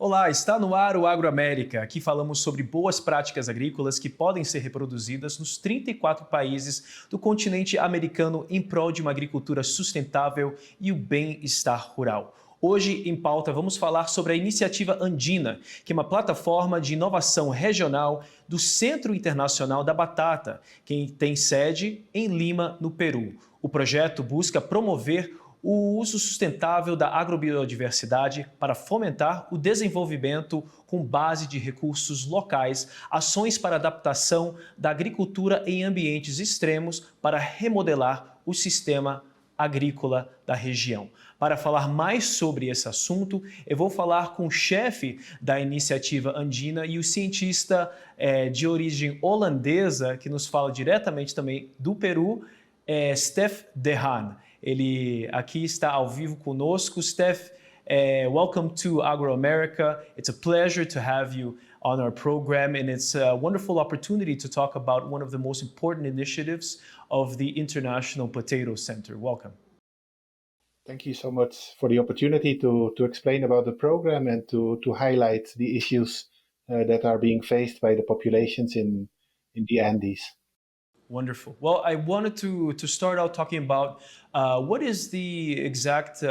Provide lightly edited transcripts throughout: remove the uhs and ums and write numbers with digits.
Olá, está no ar o América. Aqui falamos sobre boas práticas agrícolas que podem ser reproduzidas nos 34 países do continente americano em prol de uma agricultura sustentável e o bem-estar rural. Hoje, em pauta, vamos falar sobre a Iniciativa Andina, que é uma plataforma de inovação regional do Centro Internacional da Batata, que tem sede em Lima, no Peru. O projeto busca promover o uso sustentável da agrobiodiversidade para fomentar o desenvolvimento com base de recursos locais, ações para adaptação da agricultura em ambientes extremos para remodelar o sistema agrícola da região. Para falar mais sobre esse assunto, eu vou falar com o chefe da Iniciativa Andina e o cientista de origem holandesa, que nos fala diretamente também do Peru, Stef de Haan. Ele aqui está ao vivo conosco. Stef, welcome to America. It's a pleasure to have you on our program, and it's a wonderful opportunity to talk about one of the most important initiatives of the International Potato Center. Welcome. Thank you so much for the opportunity to explain about the program and to highlight the issues that are being faced by the populations in the Andes. Wonderful. Well, I wanted to start out talking about what is the exact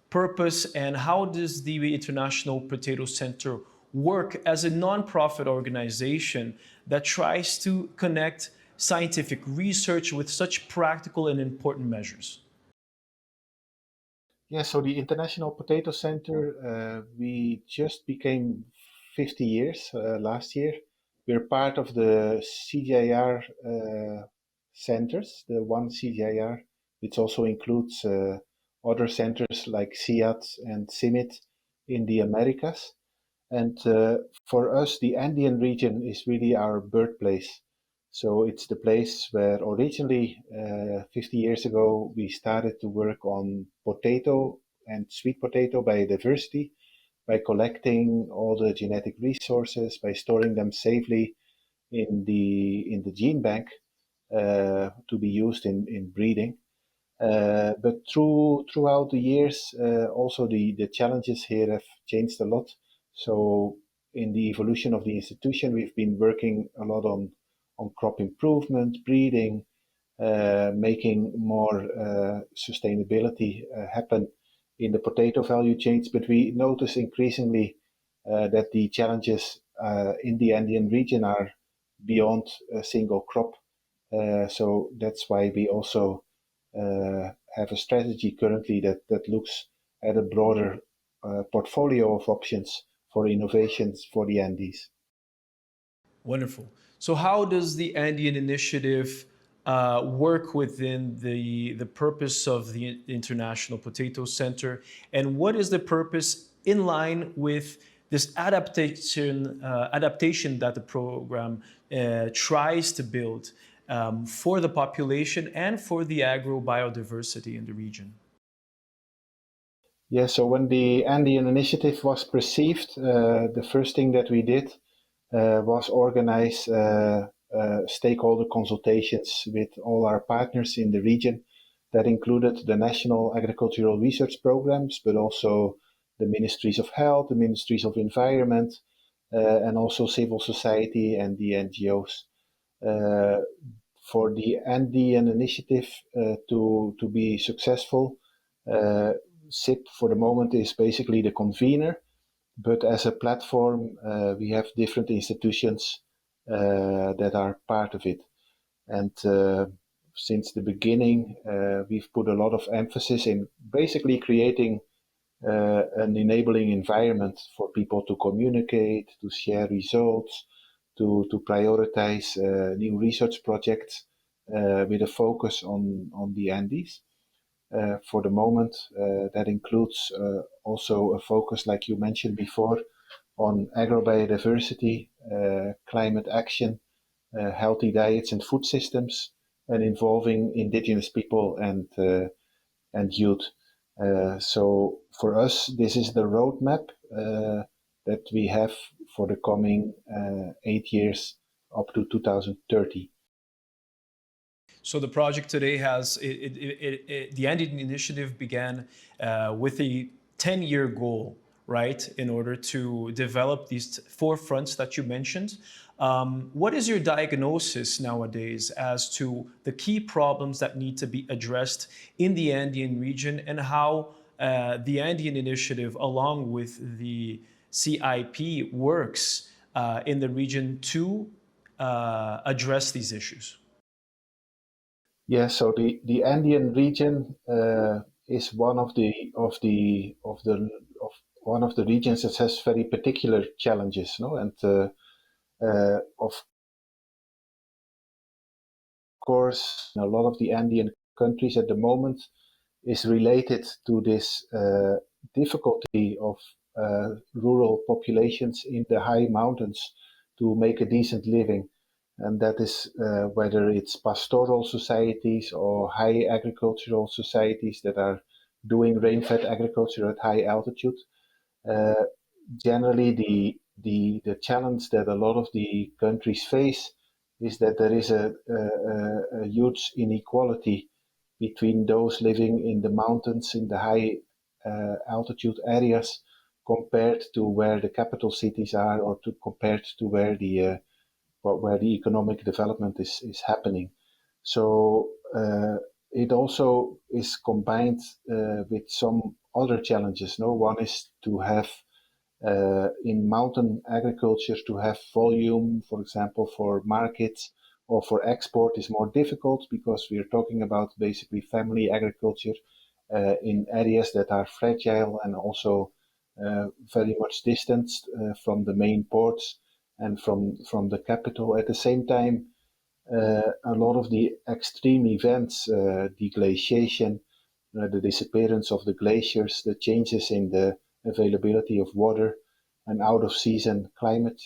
purpose and how does the International Potato Center work as a nonprofit organization that tries to connect scientific research with such practical and important measures? Yeah, so the International Potato Center, we just became 50 years last year. We're part of the CGIAR centers, the one CGIAR, which also includes other centers like CIAT and CIMIT in the Americas. And for us, the Andean region is really our birthplace. So it's the place where originally, 50 years ago, we started to work on potato and sweet potato biodiversity, by collecting all the genetic resources, by storing them safely in the gene bank to be used in breeding. But throughout the years, also the challenges here have changed a lot. So in the evolution of the institution, we've been working a lot on crop improvement, breeding, making more sustainability happen in the potato value chains, but we notice increasingly that the challenges in the Andean region are beyond a single crop. So that's why we also have a strategy currently that looks at a broader portfolio of options for innovations for the Andes. Wonderful. So how does the Andean Initiative work within the purpose of the International Potato Center, and what is the purpose in line with this adaptation that the program tries to build for the population and for the agrobiodiversity in the region? Yeah, so when the Andean Initiative was perceived, the first thing that we did was organize stakeholder consultations with all our partners in the region. That included the national agricultural research programs, but also the ministries of health, the ministries of environment, and also civil society and the NGOs. For the Andean Initiative to be successful, SIP for the moment is basically the convener, but as a platform, we have different institutions that are part of it. And since the beginning, we've put a lot of emphasis in basically creating an enabling environment for people to communicate, to share results, to prioritize new research projects with a focus on the Andes. For the moment, that includes also a focus, like you mentioned before, on agrobiodiversity, climate action, healthy diets and food systems, and involving indigenous people and youth. So for us, this is the roadmap that we have for the coming 8 years up to 2030. So the project today has, the Andean Initiative began with a 10-year goal, right, in order to develop these four fronts that you mentioned. What is your diagnosis nowadays as to the key problems that need to be addressed in the Andean region, and how the Andean Initiative, along with the CIP, works in the region to address these issues? Yeah, so the Andean region is one of one of the regions that has very particular challenges, no? And of course, a lot of the Andean countries at the moment is related to this difficulty of rural populations in the high mountains to make a decent living. And that is whether it's pastoral societies or high agricultural societies that are doing rain-fed agriculture at high altitude. Uh, Generally, the challenge that a lot of the countries face is that there is a huge inequality between those living in the mountains, in the high altitude areas, compared to where the capital cities are, or compared to where the economic development is happening. So it also is combined with some other challenges. No, one is to have in mountain agriculture to have volume, for example, for markets or for export is more difficult because we are talking about basically family agriculture in areas that are fragile and also very much distanced from the main ports and from the capital. At the same time, a lot of the extreme events, the glaciation, the disappearance of the glaciers, the changes in the availability of water, and out of season climate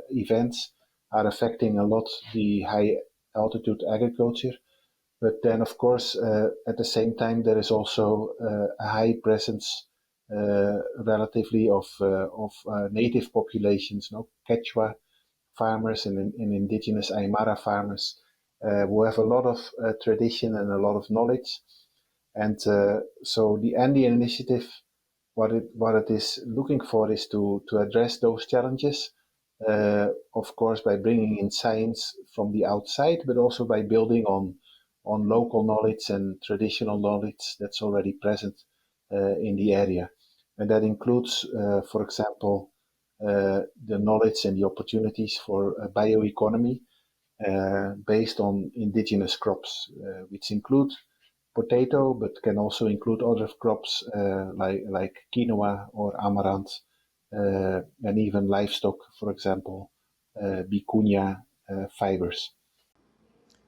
events are affecting a lot the high altitude agriculture. But then, of course, at the same time, there is also a high presence relatively of native populations, no Quechua farmers and indigenous Aymara farmers who have a lot of tradition and a lot of knowledge. And so the Andean Initiative, what it is looking for is to address those challenges, of course, by bringing in science from the outside, but also by building on local knowledge and traditional knowledge that's already present in the area. And that includes, for example, the knowledge and the opportunities for a bioeconomy based on indigenous crops, which include potato, but can also include other crops like quinoa or amaranth, and even livestock, for example, vicuña fibers.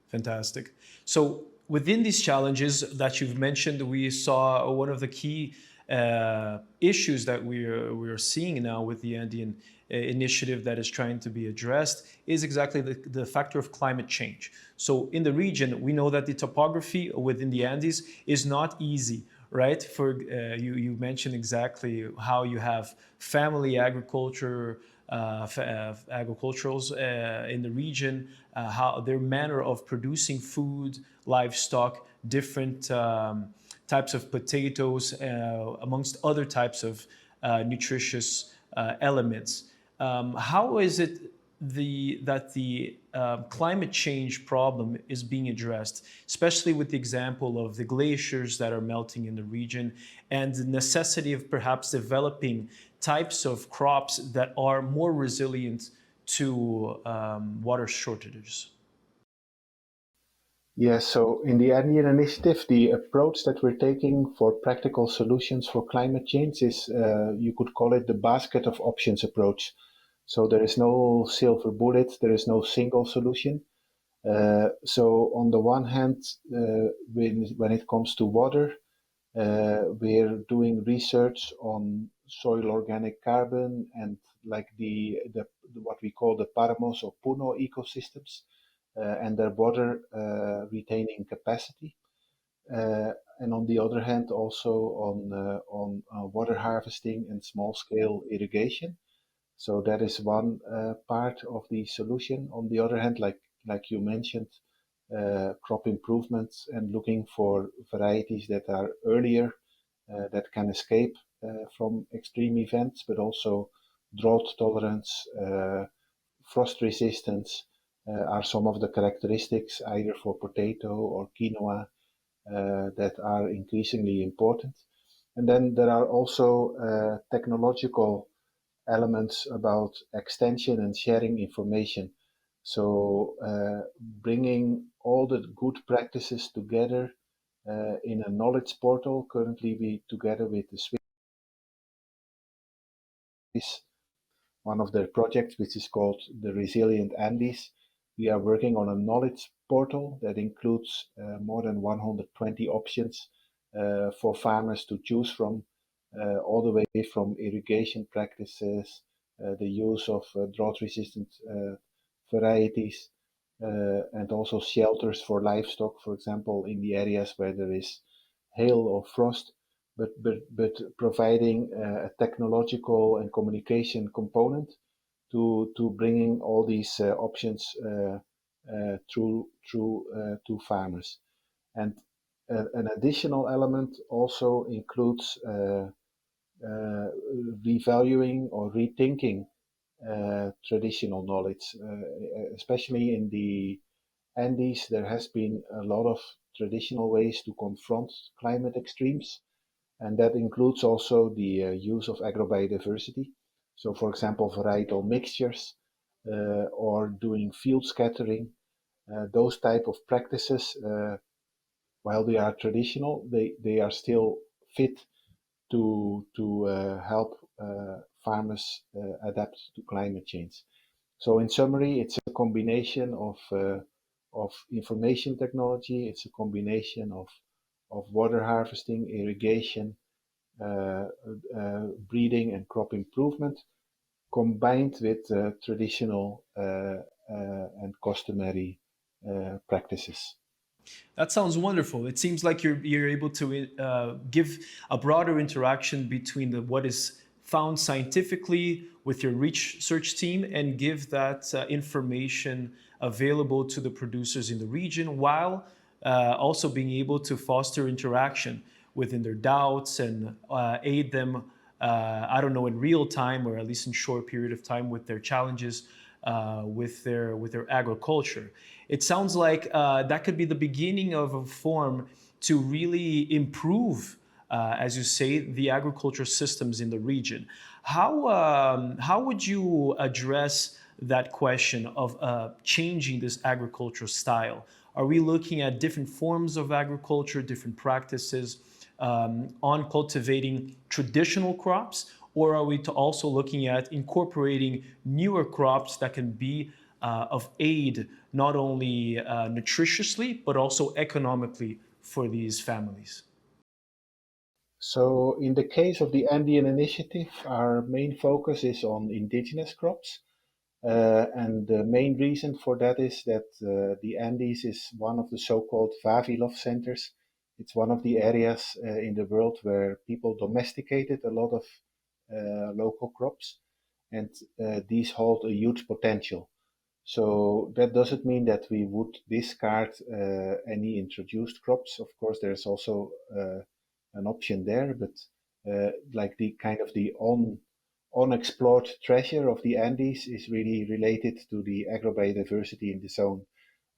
Fantastic. So within these challenges that you've mentioned, we saw one of the key issues that we are seeing now with the Andean initiative that is trying to be addressed is exactly the factor of climate change. So in the region, we know that the topography within the Andes is not easy, right? For you mentioned exactly how you have family agriculture, agriculturals in the region, how their manner of producing food, livestock, different types of potatoes, amongst other types of nutritious elements. How is it that the climate change problem is being addressed, especially with the example of the glaciers that are melting in the region and the necessity of perhaps developing types of crops that are more resilient to water shortages? Yes, so in the Andean Initiative, the approach that we're taking for practical solutions for climate change is, you could call it the basket of options approach. So there is no silver bullet, there is no single solution. So on the one hand, when it comes to water, we're doing research on soil organic carbon and like the what we call the paramos or puno ecosystems and their water retaining capacity. And on the other hand, also on water harvesting and small scale irrigation. So that is one part of the solution. On the other hand, like you mentioned, crop improvements and looking for varieties that are earlier that can escape from extreme events, but also drought tolerance, frost resistance are some of the characteristics either for potato or quinoa that are increasingly important. And then there are also technological elements about extension and sharing information. So bringing all the good practices together in a knowledge portal. Currently we, together with the Swiss, one of their projects, which is called the Resilient Andes, we are working on a knowledge portal that includes more than 120 options for farmers to choose from, all the way from irrigation practices, the use of drought-resistant varieties, and also shelters for livestock, for example, in the areas where there is hail or frost, but providing a technological and communication component to bringing all these options through to farmers. And an additional element also includes revaluing or rethinking traditional knowledge, especially in the Andes. There has been a lot of traditional ways to confront climate extremes, and that includes also the use of agrobiodiversity. So, for example, varietal mixtures or doing field scattering. Those type of practices, while they are traditional, they are still fit to help farmers adapt to climate change. So in summary, it's a combination of information technology. It's a combination of water harvesting, irrigation, breeding and crop improvement, combined with traditional and customary practices. That sounds wonderful. It seems like you're able to give a broader interaction between what is found scientifically with your research team and give that information available to the producers in the region, while also being able to foster interaction within their doubts and aid them, I don't know, in real time or at least in short period of time with their challenges with their agriculture. It sounds like that could be the beginning of a form to really improve, as you say, the agriculture systems in the region. How would you address that question of changing this agricultural style? Are we looking at different forms of agriculture, different practices on cultivating traditional crops? Or are we also looking at incorporating newer crops that can be of aid, not only nutritiously, but also economically for these families? So in the case of the Andean Initiative, our main focus is on indigenous crops. And the main reason for that is that the Andes is one of the so-called Vavilov centers. It's one of the areas in the world where people domesticated a lot of local crops, and these hold a huge potential. So that doesn't mean that we would discard any introduced crops. Of course, there's also an option there, but like the kind of the unexplored treasure of the Andes is really related to the agrobiodiversity in the zone.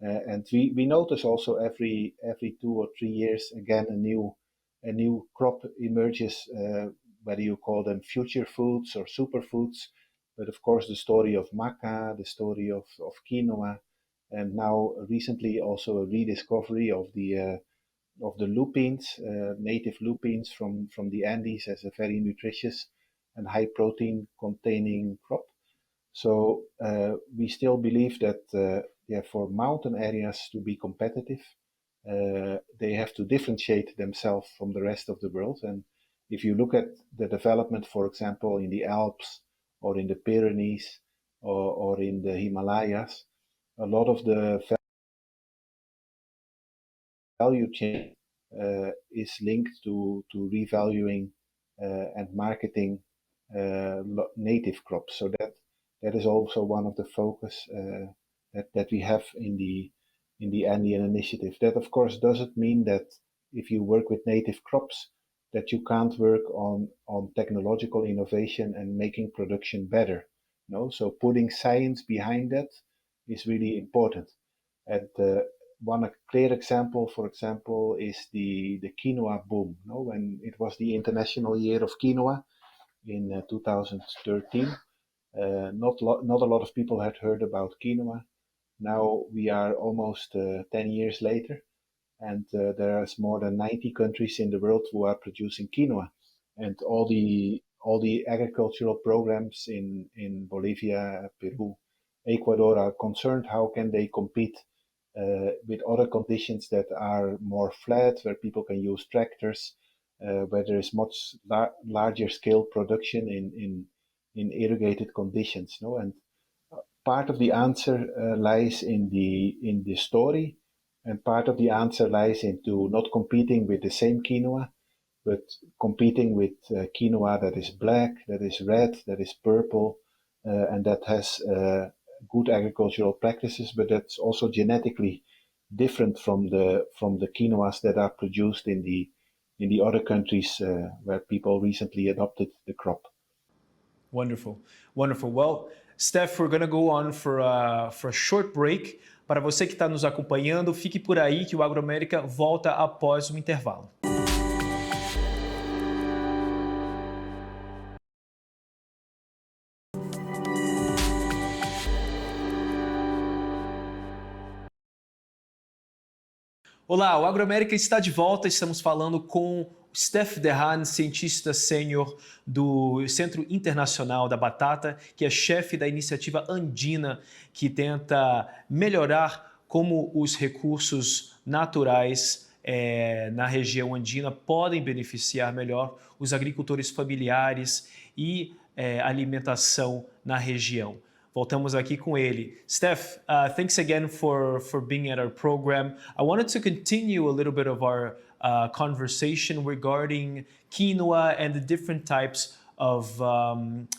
And we notice also every 2 or 3 years again a new crop emerges, whether you call them future foods or superfoods. But of course, the story of maca, the story of quinoa, and now recently also a rediscovery of the lupines, native lupines from the Andes as a very nutritious and high protein containing crop. So we still believe that for mountain areas to be competitive, they have to differentiate themselves from the rest of the world. And if you look at the development, for example, in the Alps or in the Pyrenees or in the Himalayas, a lot of the value chain is linked to revaluing and marketing native crops. So that is also one of the focus that we have in the Andean Initiative. That of course doesn't mean that if you work with native crops that you can't work on technological innovation and making production better. No, so putting science behind that is really important. And one clear example, for example, is the quinoa boom. No, when it was the International Year of Quinoa in 2013, not a lot of people had heard about quinoa. Now we are almost 10 years later, and there is more than 90 countries in the world who are producing quinoa, and all the agricultural programs in Bolivia, Peru, Ecuador are concerned how can they compete with other conditions that are more flat, where people can use tractors, where there is much larger scale production in irrigated conditions. No, and part of the answer lies in the story, and part of the answer lies into not competing with the same quinoa, but competing with quinoa that is black, that is red, that is purple, and that has good agricultural practices, but that's also genetically different from the quinoas that are produced in the other countries where people recently adopted the crop. Wonderful, wonderful. Well, Stef, we're going to go on for a short break. Para você que está nos acompanhando, fique por aí que o AgroAmérica volta após um intervalo. Olá, o AgroAmérica está de volta. Estamos falando com Stef de Haan, cientista sênior do Centro Internacional da Batata, que é chefe da Iniciativa Andina, que tenta melhorar como os recursos naturais na região andina podem beneficiar melhor os agricultores familiares e alimentação na região. Voltamos aqui com ele. Stef, thanks again for being at our program. I wanted to continue a little bit of our conversation regarding quinoa and the different types of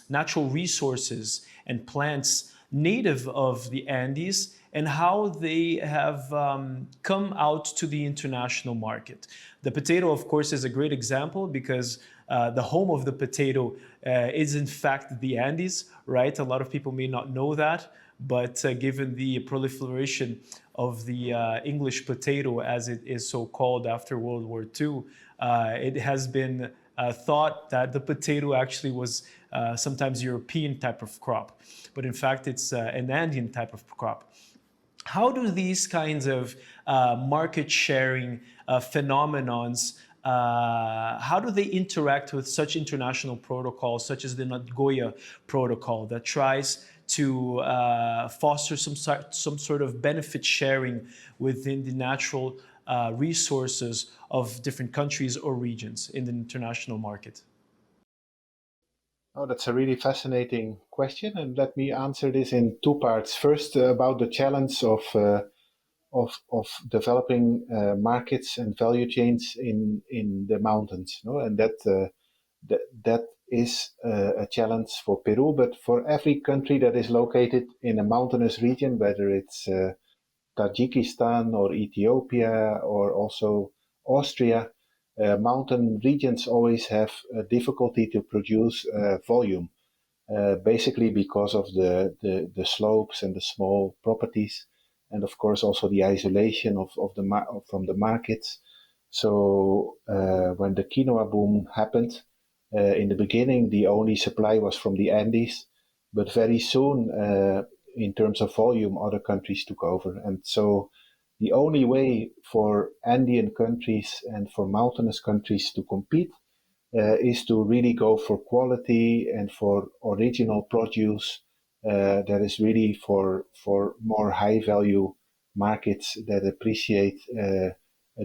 natural resources and plants native of the Andes and how they have come out to the international market. The potato, of course, is a great example because the home of the potato is in fact the Andes, right? A lot of people may not know that, but given the proliferation of the English potato, as it is so called after World War II, it has been thought that the potato actually was sometimes European type of crop, but in fact it's an Andean type of crop. How do these kinds of market sharing phenomenons how do they interact with such international protocols, such as the Nagoya Protocol, that tries to foster some sort of benefit sharing within the natural resources of different countries or regions in the international market? Oh, that's a really fascinating question, and let me answer this in two parts. First, about the challenge of developing markets and value chains in the mountains, no? And that is a challenge for Peru, but for every country that is located in a mountainous region, whether it's Tajikistan or Ethiopia or also Austria, mountain regions always have a difficulty to produce volume, basically because of the slopes and the small properties, and of course also the isolation from the markets. So when the quinoa boom happened, in the beginning the only supply was from the Andes, but very soon in terms of volume other countries took over. And so the only way for Andean countries and for mountainous countries to compete is to really go for quality and for original produce that is really for more high value markets that appreciate a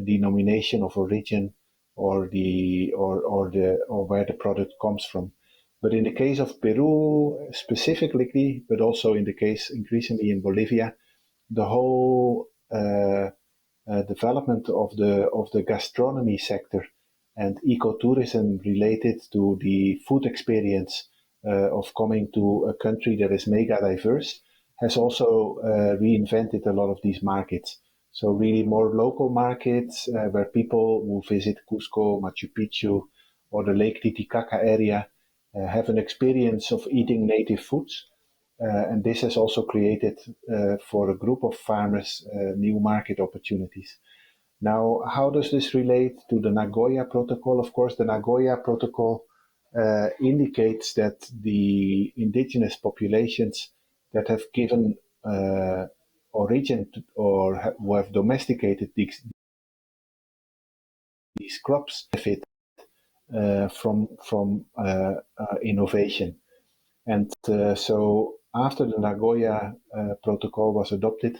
denomination of origin or where the product comes from. But in the case of Peru specifically, but also in the case increasingly in Bolivia, the whole development of the gastronomy sector and ecotourism related to the food experience of coming to a country that is mega diverse has also reinvented a lot of these markets. So really more local markets where people will visit Cusco, Machu Picchu, or the Lake Titicaca area have an experience of eating native foods. And this has also created for a group of farmers new market opportunities. Now, how does this relate to the Nagoya Protocol? Of course, the Nagoya Protocol indicates that the indigenous populations that have given origin to, or who have domesticated these crops benefit from innovation. And so after the Nagoya Protocol was adopted,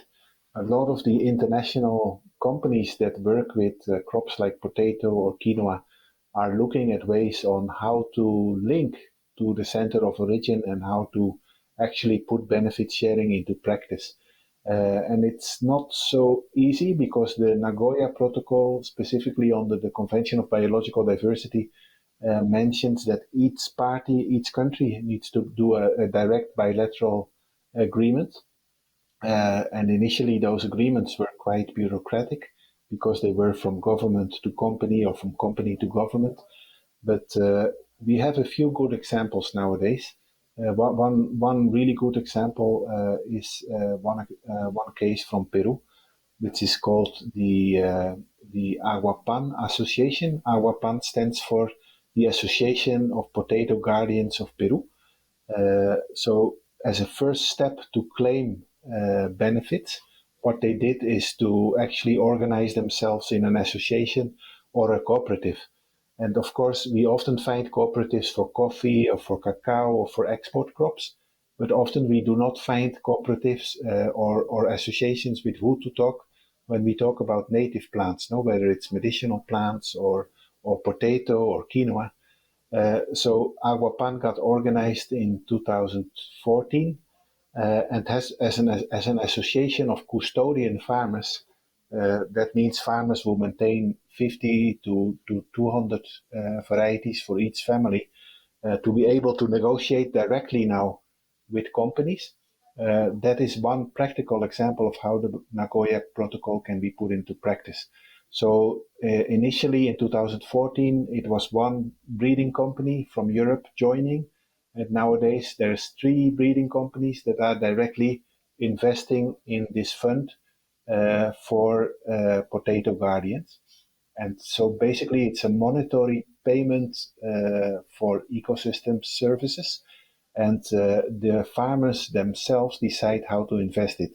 a lot of the international companies that work with crops like potato or quinoa are looking at ways on how to link to the center of origin and how to actually put benefit sharing into practice. And it's not so easy because the Nagoya Protocol, specifically under the Convention of Biological Diversity, mentions that each country needs to do a direct bilateral agreement. And initially, those agreements were quite bureaucratic because they were from government to company or from company to government. But we have a few good examples nowadays. One really good example is one case from Peru, which is called the Aguapan Association. Aguapan stands for the Association of Potato Guardians of Peru. So as a first step to claim benefits, what they did is to actually organize themselves in an association or a cooperative. And of course, we often find cooperatives for coffee or for cacao or for export crops, but often we do not find cooperatives or associations with who to talk when we talk about native plants, no? Whether it's medicinal plants or potato or quinoa. So Aguapan got organized in 2014 and has as an association of custodian farmers. That means farmers will maintain 50 to 200 varieties for each family to be able to negotiate directly now with companies. That is one practical example of how the Nagoya Protocol can be put into practice. So initially in 2014, it was one breeding company from Europe joining. And nowadays there's 3 breeding companies that are directly investing in this fund for potato guardians. And so basically it's a monetary payment for ecosystem services. And the farmers themselves decide how to invest it.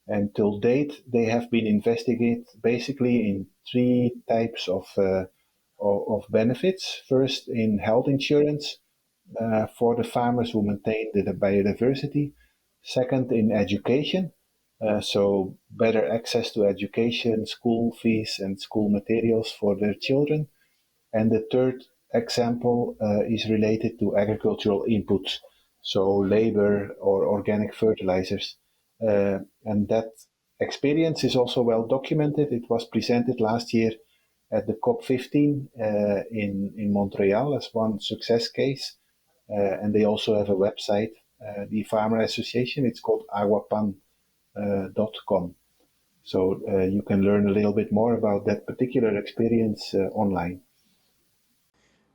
And till date, they have been investing basically in 3 types of benefits. First, in health insurance for the farmers who maintain the biodiversity. Second, in education, so better access to education, school fees, and school materials for their children. And the third example is related to agricultural inputs, so labor or organic fertilizers. And that experience is also well documented. It was presented last year at the COP15 in Montreal as one success case. And they also have a website, the Farmer Association. It's called aguapan.com. So you can learn a little bit more about that particular experience online.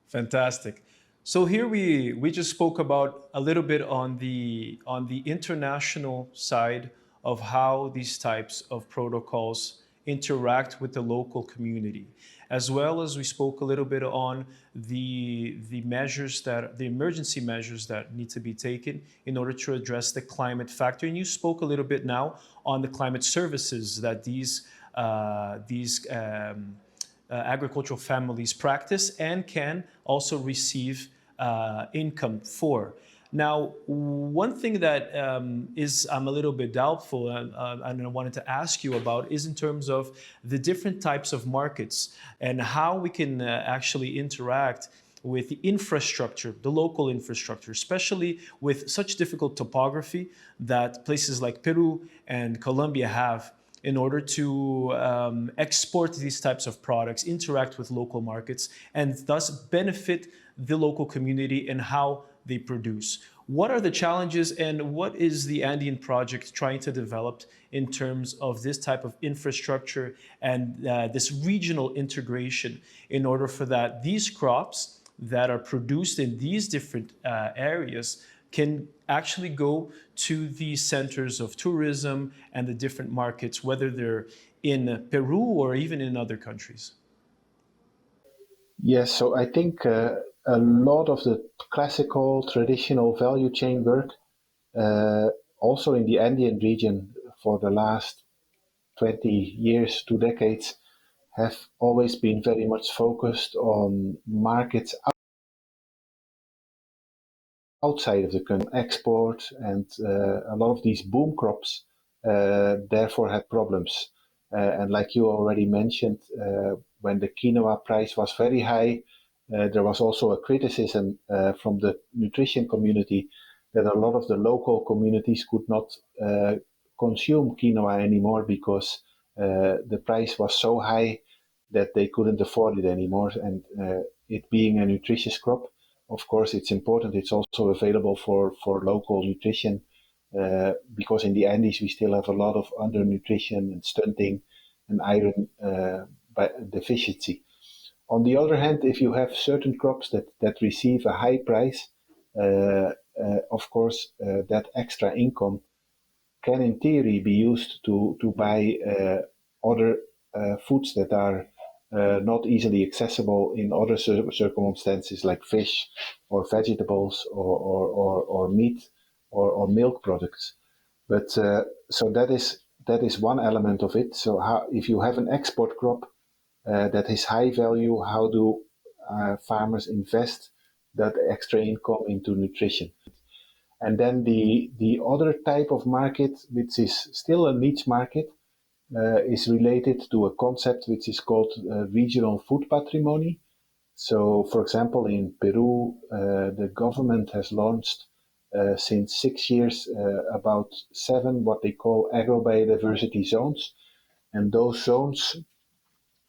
Fantastic. So here we just spoke about a little bit on the international side of how these types of protocols interact with the local community, as well as we spoke a little bit on the emergency measures that need to be taken in order to address the climate factor. And you spoke a little bit now on the climate services that these agricultural families practice and can also receive income for. Now, one thing that I'm a little bit doubtful and I wanted to ask you about is in terms of the different types of markets and how we can actually interact with the infrastructure, the local infrastructure, especially with such difficult topography that places like Peru and Colombia have, in order to export these types of products, interact with local markets, and thus benefit the local community and how they produce. What are the challenges and what is the Andean project trying to develop in terms of this type of infrastructure and this regional integration in order for that these crops that are produced in these different areas can actually go to the centers of tourism and the different markets, whether they're in Peru or even in other countries? Yes, so I think a lot of the classical traditional value chain work, also in the Andean region for the last 20 years, 2 decades, have always been very much focused on markets outside of the country, export, and a lot of these boom crops therefore had problems. And like you already mentioned, when the quinoa price was very high, there was also a criticism from the nutrition community that a lot of the local communities could not consume quinoa anymore because the price was so high that they couldn't afford it anymore. And it being a nutritious crop, of course, it's important. It's also available for local nutrition because in the Andes we still have a lot of undernutrition and stunting and iron deficiency. On the other hand, if you have certain crops that receive a high price, of course, that extra income can in theory be used to buy other foods that are not easily accessible in other circumstances like fish or vegetables or meat or milk products. But so that is one element of it. So if you have an export crop that is high value, how do farmers invest that extra income into nutrition? And then the other type of market, which is still a niche market, is related to a concept which is called regional food patrimony. So, for example, in Peru, the government has launched since 6 years about 7 what they call agrobiodiversity zones. And those zones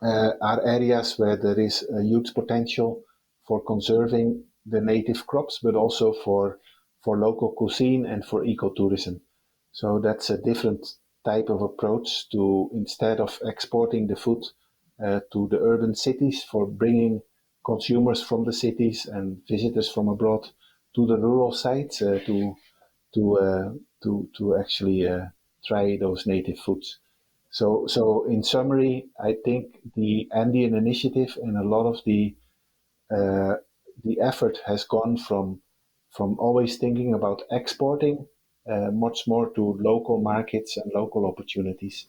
are areas where there is a huge potential for conserving the native crops, but also for local cuisine and for ecotourism. So that's a different type of approach to, instead of exporting the food to the urban cities, for bringing consumers from the cities and visitors from abroad to the rural sites to actually try those native foods. So in summary, I think the Andean initiative and a lot of the effort has gone from always thinking about exporting much more to local markets and local opportunities.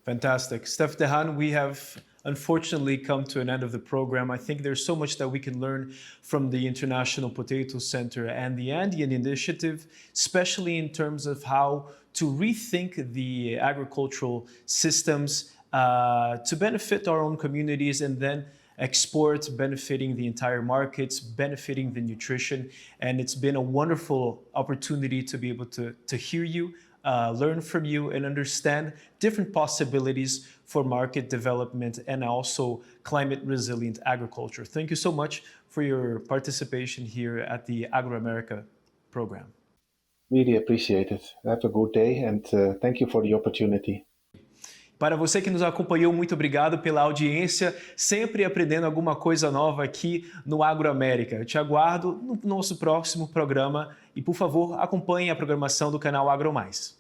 Fantastic. Stef de Haan, we have unfortunately come to an end of the program. I think there's so much that we can learn from the International Potato Center and the Andean Initiative, especially in terms of how to rethink the agricultural systems to benefit our own communities and then export, benefiting the entire markets, benefiting the nutrition. And it's been a wonderful opportunity to be able to hear you, learn from you, and understand different possibilities for market development and also climate resilient agriculture. Thank you so much for your participation here at the Agro-America program. Really appreciate it. Have a good day and thank you for the opportunity. Para você que nos acompanhou, muito obrigado pela audiência, sempre aprendendo alguma coisa nova aqui no Agro-América. Eu te aguardo no nosso próximo programa e, por favor, acompanhe a programação do canal Agromais.